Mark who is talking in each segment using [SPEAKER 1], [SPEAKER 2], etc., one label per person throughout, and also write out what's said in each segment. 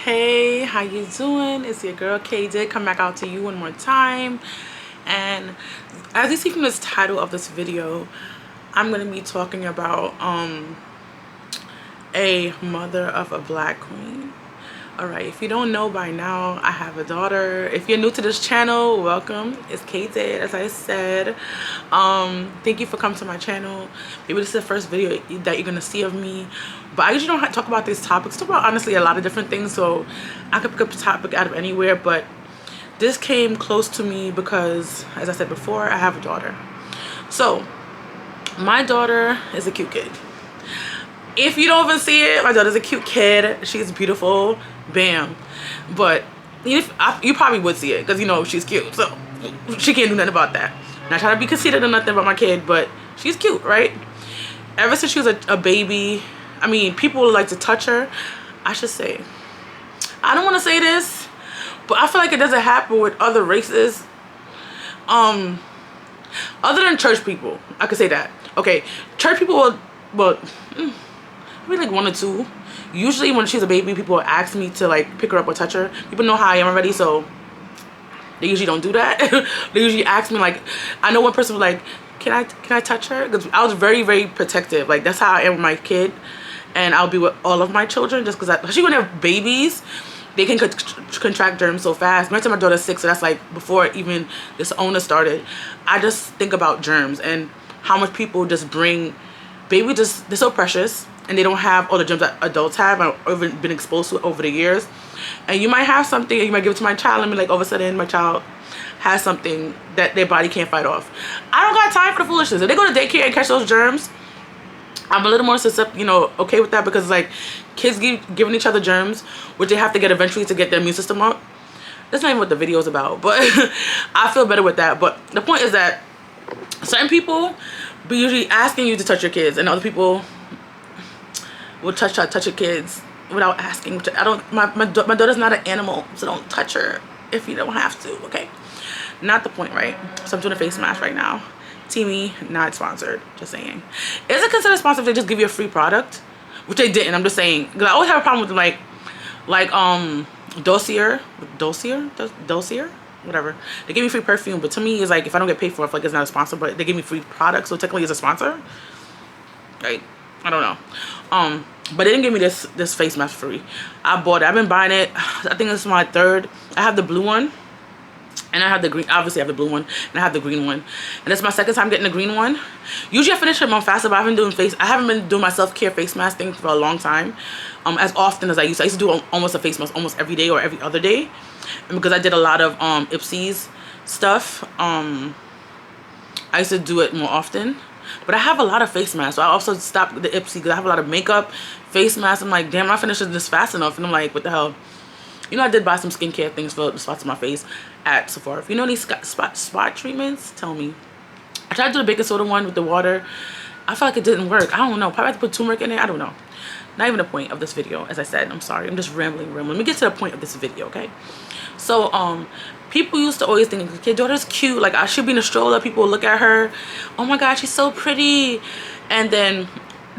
[SPEAKER 1] Hey, how you doing? It's your girl Kdid come back out to you one more time. And as you see from this title of this video, I'm gonna be talking about a mother of a black queen. Alright, if you don't know by now, I have a daughter. If you're new to this channel, welcome. It's Kdid, as I said. Thank you for coming to my channel. Maybe this is the first video that you're gonna see of me. But I usually don't talk about these topics. I talk about honestly a lot of different things, so I could pick up a topic out of anywhere. But this came close to me because, as I said before, I have a daughter. So my daughter is a cute kid. If you don't even see it, my daughter's a cute kid. She's beautiful. Bam. But you probably would see it because you know she's cute. So she can't do nothing about that. Not trying to be conceited or nothing about my kid, but she's cute, right? Ever since she was a baby, I mean, people like to touch her. I should say, I don't want to say this, but I feel like it doesn't happen with other races. Other than church people, I could say that. Okay, church people will, maybe like one or two. Usually when she's a baby, people will ask me to like pick her up or touch her. People know how I am already, so they usually don't do that. They usually ask me, like, I know one person was like, can I touch her? Because I was very, very protective. Like, that's how I am with my kid. And I'll be with all of my children just because, especially when they have babies, they can contract germs so fast. My daughter's 6, so that's like before even this owner started. I just think about germs and how much people just bring baby. They're so precious and they don't have all the germs that adults have or been exposed to over the years. And you might have something and you might give it to my child and be like, all of a sudden my child has something that their body can't fight off. I don't got time for the foolishness. If they go to daycare and catch those germs, I'm a little more okay with that, because like kids giving each other germs, which they have to get eventually to get their immune system up. That's not even what the video is about, but I feel better with that. But the point is that certain people be usually asking you to touch your kids, and other people will touch your kids without asking. My daughter's not an animal, so don't touch her if you don't have to. Okay, not the point, right? So I'm doing a face mask right now. Teamy, not sponsored, just saying. Is it considered sponsored if they just give you a free product? Which they didn't. I'm just saying, because I always have a problem with dossier, whatever. They give me free perfume, but to me it's like, if I don't get paid for it, I feel like it's not a sponsor. But they give me free products, so technically it's a sponsor. Right? I don't know. But they didn't give me this face mask free. I bought it. I've been buying it. I think this is my third. I have the blue one. And I have the green, obviously I have the blue one, and I have the green one. And it's my second time getting the green one. Usually I finish it month faster, but I haven't been doing my self-care face mask thing for a long time. As often as I used to. I used to do almost a face mask almost every day or every other day. And because I did a lot of Ipsy's stuff, I used to do it more often. But I have a lot of face masks, so I also stopped the Ipsy because I have a lot of makeup, face masks. I'm like, damn, I'm not finishing this fast enough. And I'm like, what the hell? You know, I did buy some skincare things for the spots on my face at Sephora. If you know any spot treatments, tell me. I tried to do the baking soda one with the water. I felt like it didn't work. I don't know. Probably have to put turmeric in it. I don't know. Not even the point of this video. As I said, I'm sorry. I'm just rambling. Let me get to the point of this video, okay? So, people used to always think, your daughter's cute. Like, I should be in a stroller. People look at her. Oh my God, she's so pretty. And then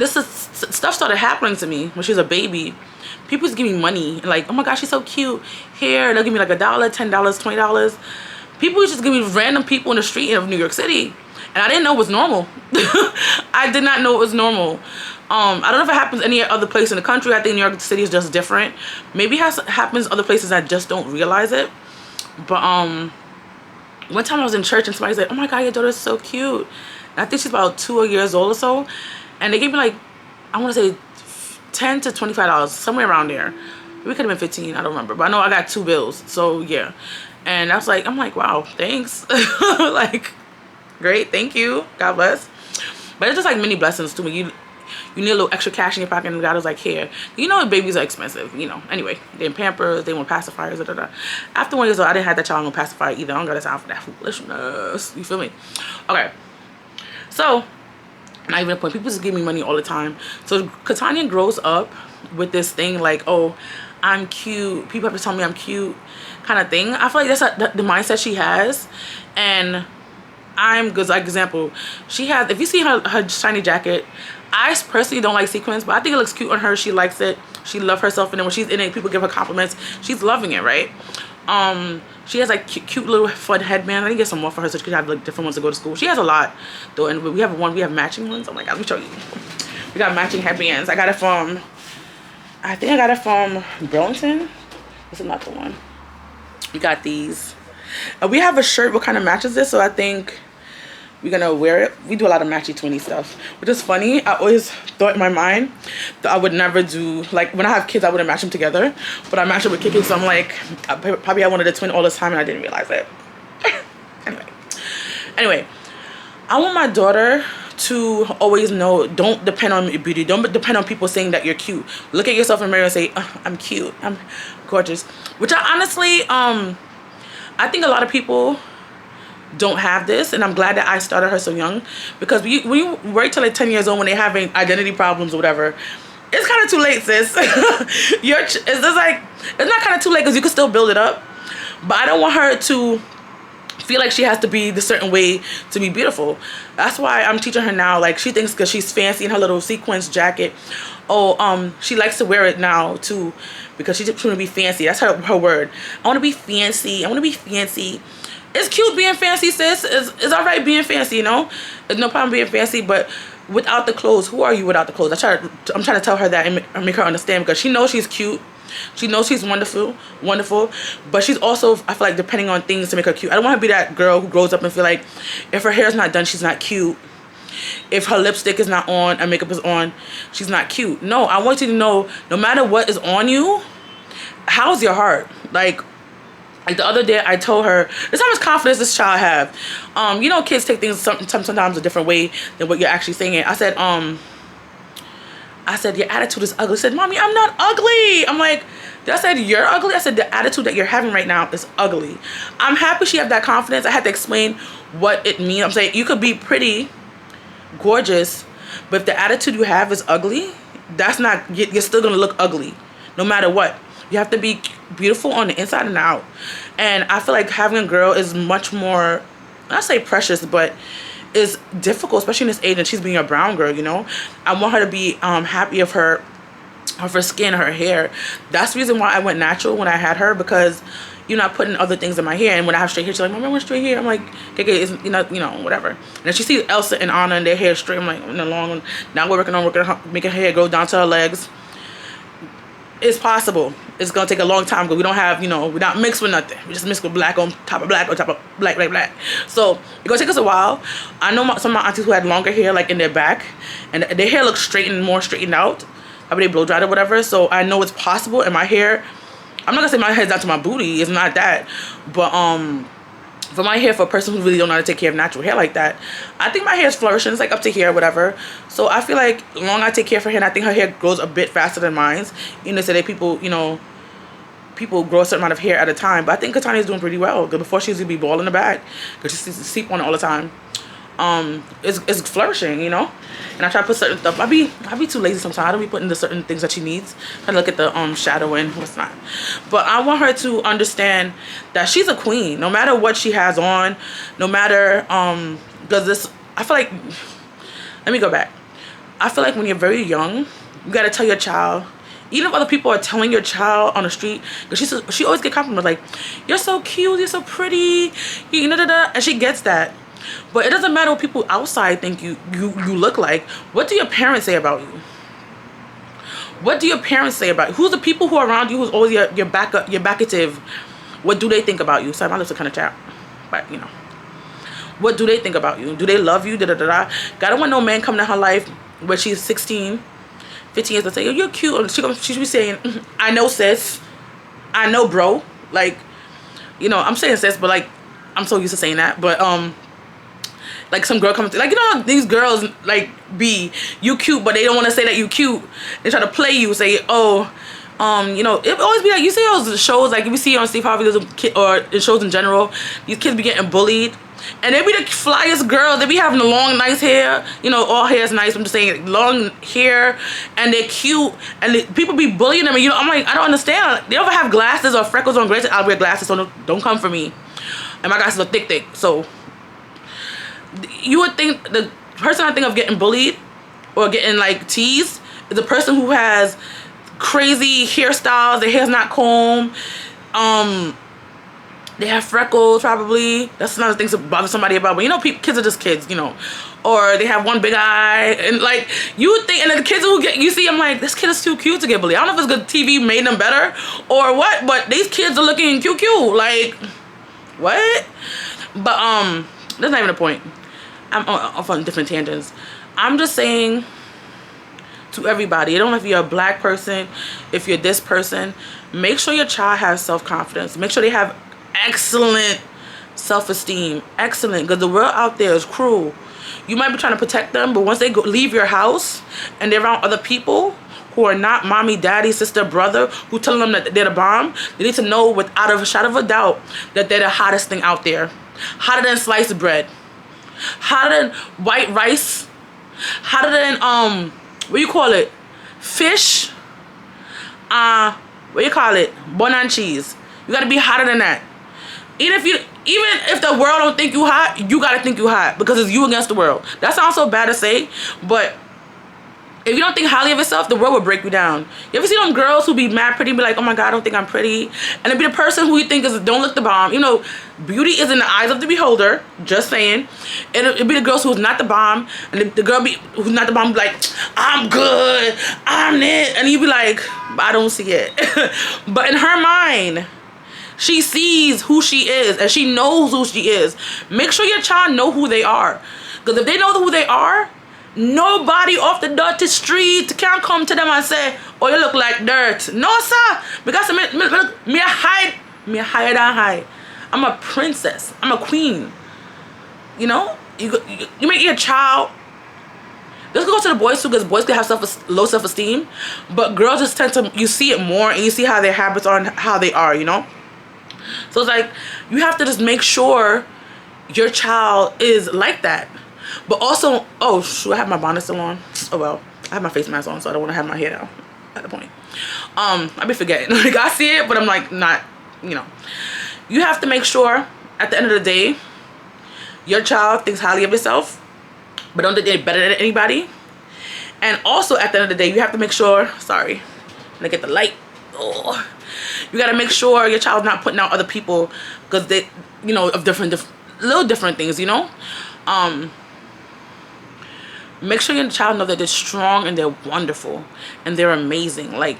[SPEAKER 1] stuff started happening to me when she was a baby. People just give me money, like, oh my gosh, she's so cute. Here, they'll give me like $1, $10, $20. People just give me random people in the street of New York City, and I didn't know it was normal. I did not know it was normal. I don't know if it happens any other place in the country. I think New York City is just different. Maybe it happens other places. I just don't realize it. But one time I was in church and somebody said, oh my God, your daughter's so cute. And I think she's about 2 years old or so, and they gave me like, I want to say $10 to $25, somewhere around there. We could have been 15, I don't remember, but I know I got 2 bills, so yeah. And I was like, I'm like, wow, thanks. Like, great, thank you, God bless. But it's just like many blessings to me. You need a little extra cash in your pocket, and God was like, here. You know, babies are expensive, you know. Anyway, they're in Pampers, they want pacifiers, da da da. After 1 year old, I didn't have that child on pacifier either. I don't got time for that foolishness. You feel me? Okay, so not even a point. People just give me money all the time. So Katanya grows up with this thing like, oh, I'm cute. People have to tell me I'm cute, kind of thing. I feel like that's the mindset she has. And I'm good. Like example, she has. If you see her shiny jacket, I personally don't like sequins, but I think it looks cute on her. She likes it. She loves herself, and then when she's in it, people give her compliments. She's loving it, right? She has like cute little fun headband. I need to get some more for her so she can have like different ones to go to school. She has a lot though, and we have matching ones. Oh my god, let me show you. We got matching headbands. I got it from, I think I got it from Burlington. This is not the one. We got these. We have a shirt what kind of matches this, so I think we're gonna wear it. We do a lot of matchy twinny stuff, which is funny. I always thought in my mind that I would never do, like when I have kids I wouldn't match them together, but I match it with Kiki, so I'm like, probably I wanted a twin all this time and I didn't realize it. anyway, I want my daughter to always know, don't depend on beauty, don't depend on people saying that you're cute. Look at yourself in the mirror and say, oh, I'm cute, I'm gorgeous. Which I honestly I think a lot of people don't have this, and I'm glad that I started her so young, because when you wait till like 10 years old when they're having identity problems or whatever, it's kind of too late, sis. It's just like, it's not kind of too late because you can still build it up, but I don't want her to feel like she has to be the certain way to be beautiful. That's why I'm teaching her now. Like, she thinks because she's fancy in her little sequins jacket, she likes to wear it now too, because she's trying to be fancy. That's her word. I want to be fancy. I want to be fancy. It's cute being fancy, sis. It's all right being fancy, you know. There's no problem being fancy, but without the clothes, who are you without the clothes? I'm trying to tell her that and make her understand, because she knows she's cute. She knows she's wonderful, but she's also, I feel like, depending on things to make her cute. I don't want to be that girl who grows up and feel like if her hair's not done, she's not cute. If her lipstick is not on and makeup is on, she's not cute. No, I want you to know, no matter what is on you, how's your heart? Like the other day, I told her, this how much confidence this child have. You know, kids take things sometimes a different way than what you're actually saying it. I said, your attitude is ugly. She said, Mommy, I'm not ugly. I'm like, I said, you're ugly? I said, the attitude that you're having right now is ugly. I'm happy she had that confidence. I had to explain what it means. I'm saying, you could be pretty, gorgeous, but if the attitude you have is ugly, that's not, you're still going to look ugly no matter what. You have to be beautiful on the inside and out. And I feel like having a girl is much more, I say precious, but is difficult, especially in this age, and she's being a brown girl, you know. I want her to be happy of her skin, her hair. That's the reason why I went natural when I had her, because you're not putting other things in my hair. And when I have straight hair, she's like, Mom, I want straight hair. I'm like, okay, it's, you know, whatever. And then she sees Elsa and Anna and their hair straight. I'm like, in the long, now we're working on making her hair go down to her legs. It's possible. It's gonna take a long time because we don't have, you know, we're not mixed with nothing. We just mix with black on top of black on top of black, black, black. So it's gonna take us a while. I know some of my aunties who had longer hair, like in their back, and their hair looks more straightened out. I mean, they blow dried or whatever. So I know it's possible. And my hair, I'm not gonna say my hair's down to my booty. It's not that, but for my hair, for a person who really don't know how to take care of natural hair like that, I think my hair is flourishing. It's like up to here, whatever. So I feel like the longer I take care of her hair, and I think her hair grows a bit faster than mine. You know, so that people, you know, people grow a certain amount of hair at a time. But I think Katania's doing pretty well. Because before she used to be bald in the back, because she used to sleep on it all the time. It's flourishing, you know. And I try to put certain stuff. I be too lazy sometimes. I don't be putting the certain things that she needs. I look at the shadow and what's not. But I want her to understand that she's a queen, no matter what she has on, no matter because this, I feel like, let me go back. I feel like when you're very young, you gotta tell your child, even if other people are telling your child on the street, because she always get compliments like, you're so cute, you're so pretty, you know, and she gets that. But it doesn't matter what people outside think you look like. What do your parents say about you? What do your parents say about you? Who's the people who are around you who's always your backative? What do they think about you? Sorry, my lips are kind of chapped, but you know. What do they think about you? Do they love you? I don't want no man coming to her life where she's 16, 15 years to say, oh, you're cute. She should be saying, I know, sis. I know, bro. Like, you know, I'm saying sis, but like, I'm so used to saying that. But like some girl comes, like, you know, these girls like you cute, but they don't want to say that you cute. They try to play you, say, oh, you know, it always be like, you see those shows, like we see on Steve Harvey's or in shows in general, these kids be getting bullied, and they be the flyest girls. They be having the long, nice hair, you know, all hair is nice. I'm just saying, long hair, and they're cute, and people be bullying them. And you know, I'm like, I don't understand. They don't have glasses or freckles on glasses. I'll wear glasses, so don't come for me. And my glasses are thick, so you would think the person I think of getting bullied or getting like teased is the person who has crazy hairstyles, their hair's not combed, they have freckles probably. That's another thing to bother somebody about. But you know, kids are just kids, you know. Or they have one big eye, and like you think, and then the kids who get, you see, I'm like, this kid is too cute to get bullied. I don't know if it's good TV made them better or what, but these kids are looking cute, like what? But that's not even the point. I'm off on different tangents. I'm just saying to everybody, I don't know if you're a black person, if you're this person, make sure your child has self-confidence. Make sure they have excellent self-esteem. Excellent, because the world out there is cruel. You might be trying to protect them, but once they leave your house and they're around other people who are not mommy, daddy, sister, brother, who telling them that they're the bomb, they need to know without a shadow of a doubt that they're the hottest thing out there. Hotter than sliced bread. Hotter than white rice. Hotter than, what you call it? Fish. What you call it? Bun and cheese. You gotta be hotter than that. Even if the world don't think you hot, you gotta think you hot, because it's you against the world. That sounds so bad to say, but if you don't think highly of yourself, the world will break you down. You ever see them girls who be mad pretty, be like, oh my God, I don't think I'm pretty, and it be the person who you think is don't look the bomb. You know, beauty is in the eyes of the beholder. Just saying. And it be the girls who's not the bomb, and the girl who's not the bomb be like, I'm good, I'm it, and you be like, I don't see it. But in her mind, she sees who she is, and she knows who she is. Make sure your child know who they are, because if they know who they are, nobody off the dirty street can come to them and say, oh, you look like dirt. No, sir, because me hide and hide. I'm a princess, I'm a queen. You know, you make your child. Let's go to the boys too, because boys can have low self-esteem, but girls just tend to, you see it more, and you see how their habits are and how they are, you know. So it's like, you have to just make sure your child is like that. But also, oh shoot, I have my bonnet still on. Oh well, I have my face mask on, so I don't want to have my hair down at the point. I be forgetting. Like, I see it, but I'm like, not, you know. You have to make sure, at the end of the day, your child thinks highly of yourself, but don't think they're better than anybody. And also, at the end of the day, you have to make sure, sorry, let me get the light. Oh. You gotta make sure your child's not putting out other people, because they, you know, of little different things, you know. Make sure your child know that they're strong and they're wonderful and they're amazing. Like,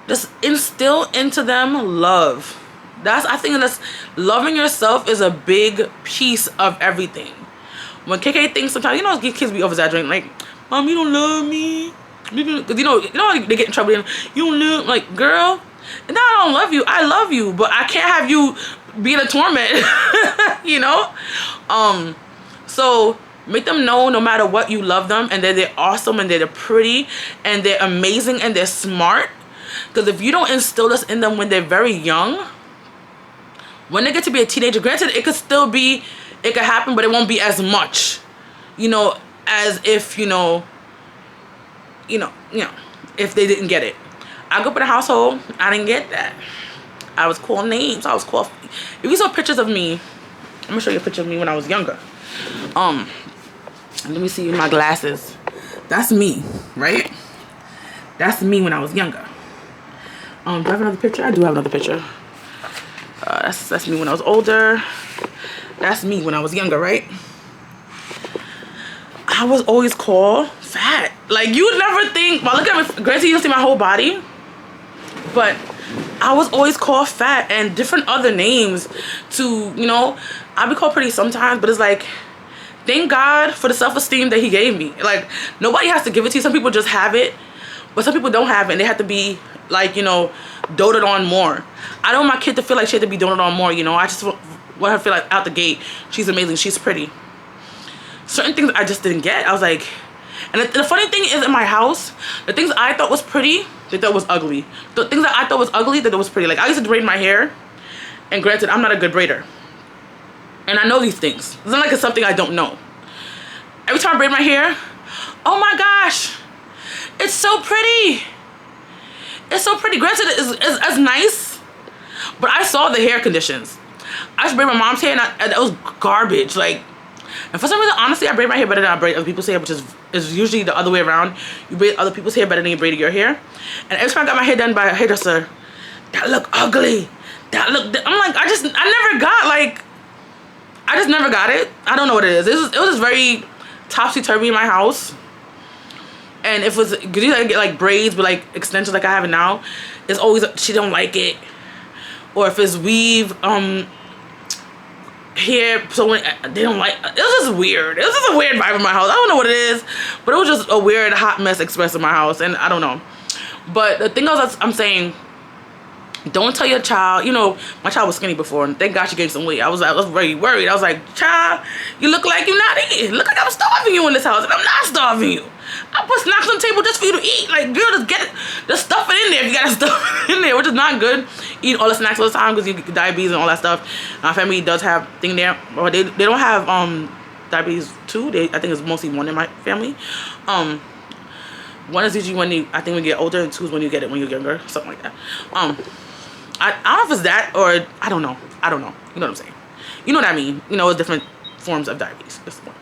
[SPEAKER 1] just instill into them love. I think that's, loving yourself is a big piece of everything. When KK thinks sometimes, you know, kids be over-exaggerating, like, Mom, you don't love me. Because you know they get in trouble. You don't love, like, girl, no, I don't love you. I love you, but I can't have you be in a torment. You know. So make them know, no matter what, you love them, and that they're awesome, and they're pretty, and they're amazing, and they're smart. Because if you don't instill this in them when they're very young, when they get to be a teenager, granted, it could happen, but it won't be as much, you know, as if, you know, if they didn't get it. I grew up in a household, I didn't get that. I was called names. I was called. If you saw pictures of me, I'm gonna show you a picture of me when I was younger. Let me see my glasses. That's me, right? That's me when I was younger. Do I have another picture? I do have another picture. That's me when I was older. That's me when I was younger, right? I was always called fat. Like, you would never think, well, look at me, granted you don't see my whole body, but I was always called fat and different other names to, you know, I'll be called pretty sometimes, but it's like, thank God for the self-esteem that he gave me. Like, nobody has to give it to you. Some people just have it, but some people don't have it, and they have to be, like, you know, doted on more. I don't want my kid to feel like she had to be doted on more, you know. I just want her to feel like out the gate, she's amazing, she's pretty. Certain things I just didn't get. I was like, and the funny thing is, in my house, the things I thought was pretty, they thought was ugly. The things that I thought was ugly, they thought was pretty. Like, I used to braid my hair, and granted, I'm not a good braider. And I know these things. It's not like it's something I don't know. Every time I braid my hair, oh my gosh, it's so pretty. It's so pretty. Granted, it's nice, but I saw the hair conditions. I used to braid my mom's hair, and it was garbage. Like, And for some reason, honestly, I braid my hair better than I braid other people's hair, which is usually the other way around. You braid other people's hair better than you braid your hair. And every time I got my hair done by a hairdresser, that look ugly. I'm like, I just never got it. I don't know what it is. It was just very topsy-turvy in my house. And if it was, cause you get like braids with like extensions like I have it now, it's always, she don't like it. Or if it's weave, hair, so when they don't like, it was just weird. It was just a weird vibe in my house. I don't know what it is, but it was just a weird hot mess expressed in my house, and I don't know. But the thing is, I'm saying, don't tell your child. You know, my child was skinny before, and thank God she gained some weight. I was very worried. I was like, child, you look like you're not eating. Look like I'm starving you in this house, and I'm not starving you. I put snacks on the table just for you to eat. Like, girl, just get it. Just stuff it in there if you gotta stuff it in there, which is not good. Eat all the snacks all the time because you get diabetes and all that stuff. My family does have thing there, or they don't have diabetes too. I think it's mostly one in my family. One is usually when I think when you get older, and two is when you get it when you're younger, something like that. I don't know if it's that, or I don't know. You know what I'm saying? You know what I mean? You know, it's different forms of diabetes. That's the point.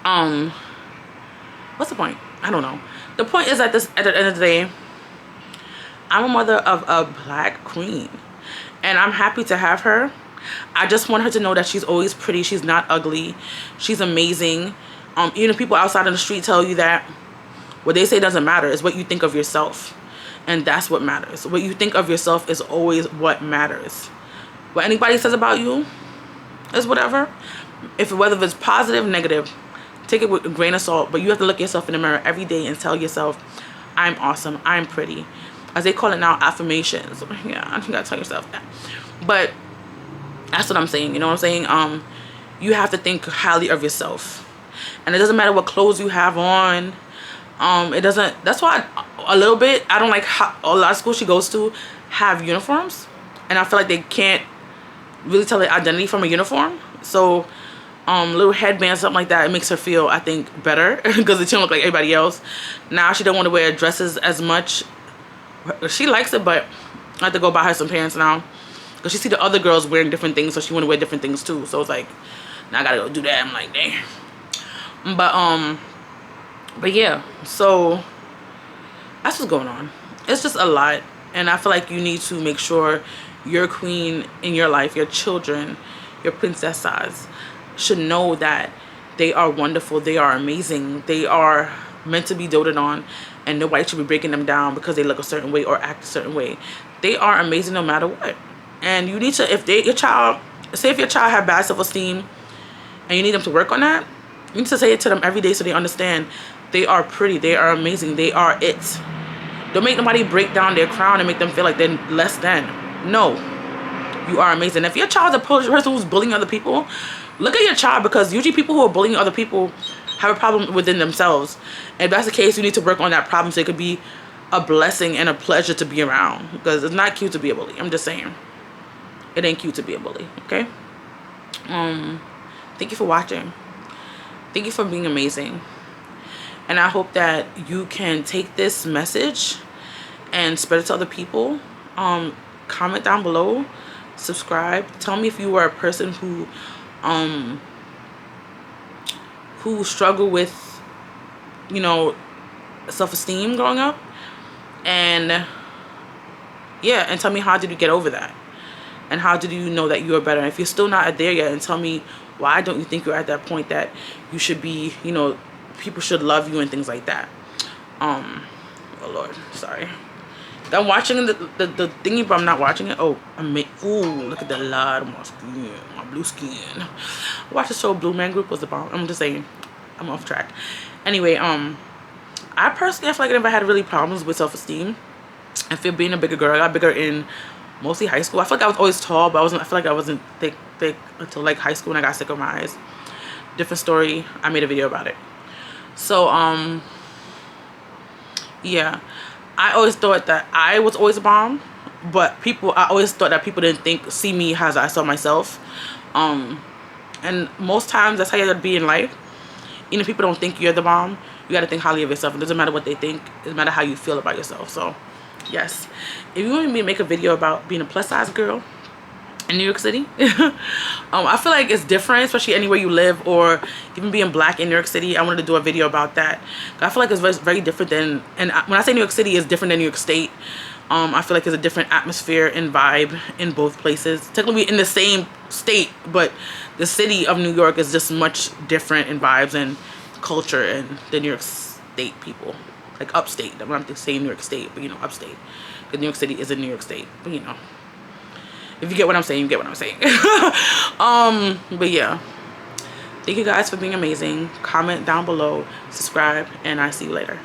[SPEAKER 1] And what's the point? I don't know. The point is that at the end of the day, I'm a mother of a black queen, and I'm happy to have her. I just want her to know that she's always pretty. She's not ugly. She's amazing. Even if people outside on the street tell you that, what they say doesn't matter. It's what you think of yourself, and that's what matters. What you think of yourself is always what matters. What anybody says about you is whatever. Whether it's positive, negative, take it with a grain of salt. But you have to look yourself in the mirror every day and tell yourself, I'm awesome, I'm pretty. As they call it now, affirmations. Yeah, you gotta tell yourself that. But that's what I'm saying. You know what I'm saying? You have to think highly of yourself, and it doesn't matter what clothes you have on. It doesn't. That's why a little bit I don't like how a lot of schools she goes to have uniforms, and I feel like they can't really tell their identity from a uniform. So little headbands, something like that, it makes her feel, I think, better because she don't look like everybody else. Now she don't want to wear dresses as much. She likes it, but I have to go buy her some pants now because she see the other girls wearing different things, so she want to wear different things too. So it's like, now I gotta go do that. I'm like, damn. But yeah, so that's what's going on. It's just a lot, and I feel like you need to make sure your queen in your life, your children, your princesses should know that they are wonderful, they are amazing, they are meant to be doted on, and nobody should be breaking them down because they look a certain way or act a certain way. They are amazing no matter what. And you need to, if your child have bad self-esteem and you need them to work on that, you need to say it to them every day so they understand they are pretty, they are amazing, they are it. Don't make nobody break down their crown and make them feel like they're less than. No, you are amazing. If your child's a person who's bullying other people, look at your child, because usually people who are bullying other people have a problem within themselves. And if that's the case, you need to work on that problem so it could be a blessing and a pleasure to be around, because it's not cute to be a bully. I'm just saying, it ain't cute to be a bully. Okay. Thank you for watching. Thank you for being amazing. And I hope that you can take this message and spread it to other people. Comment down below, subscribe, tell me if you were a person who struggled with, you know, self-esteem growing up, and yeah, and tell me, how did you get over that, and how did you know that you are better? And if you're still not there yet, and tell me, why don't you think you're at that point that you should be, you know, people should love you and things like that. Oh Lord, sorry. I'm watching the thingy, but I'm not watching it. Oh, ooh, look at the light on my skin, my blue skin. I watched the show Blue Man Group was the bomb. I'm just saying, I'm off track. Anyway, I personally, feel like I never had really problems with self-esteem. I feel being a bigger girl. I got bigger in mostly high school. I feel like I was always tall, but I feel like I wasn't thick until like high school when I got sick of my eyes. Different story. I made a video about it. So, yeah. I always thought that I was always a bomb, but I always thought that people didn't see me as I saw myself. And most times that's how you gotta be in life. Even if people don't think you're the bomb, you gotta think highly of yourself. It doesn't matter what they think, it doesn't matter how you feel about yourself. So yes, if you want me to make a video about being a plus size girl in New York City. I feel like it's different, especially anywhere you live, or even being black in New York City. I wanted to do a video about that. I feel like it's very, very different than, and when I say New York City, it's different than New York State. I feel like there's a different atmosphere and vibe in both places. Technically in the same state, but the city of New York is just much different in vibes and culture and the New York State people. Like upstate. I'm not saying New York State, but you know, upstate. Because New York City is in New York State, but you know. If you get what I'm saying, you get what I'm saying. But yeah. Thank you guys for being amazing. Comment down below, subscribe, and I'll see you later.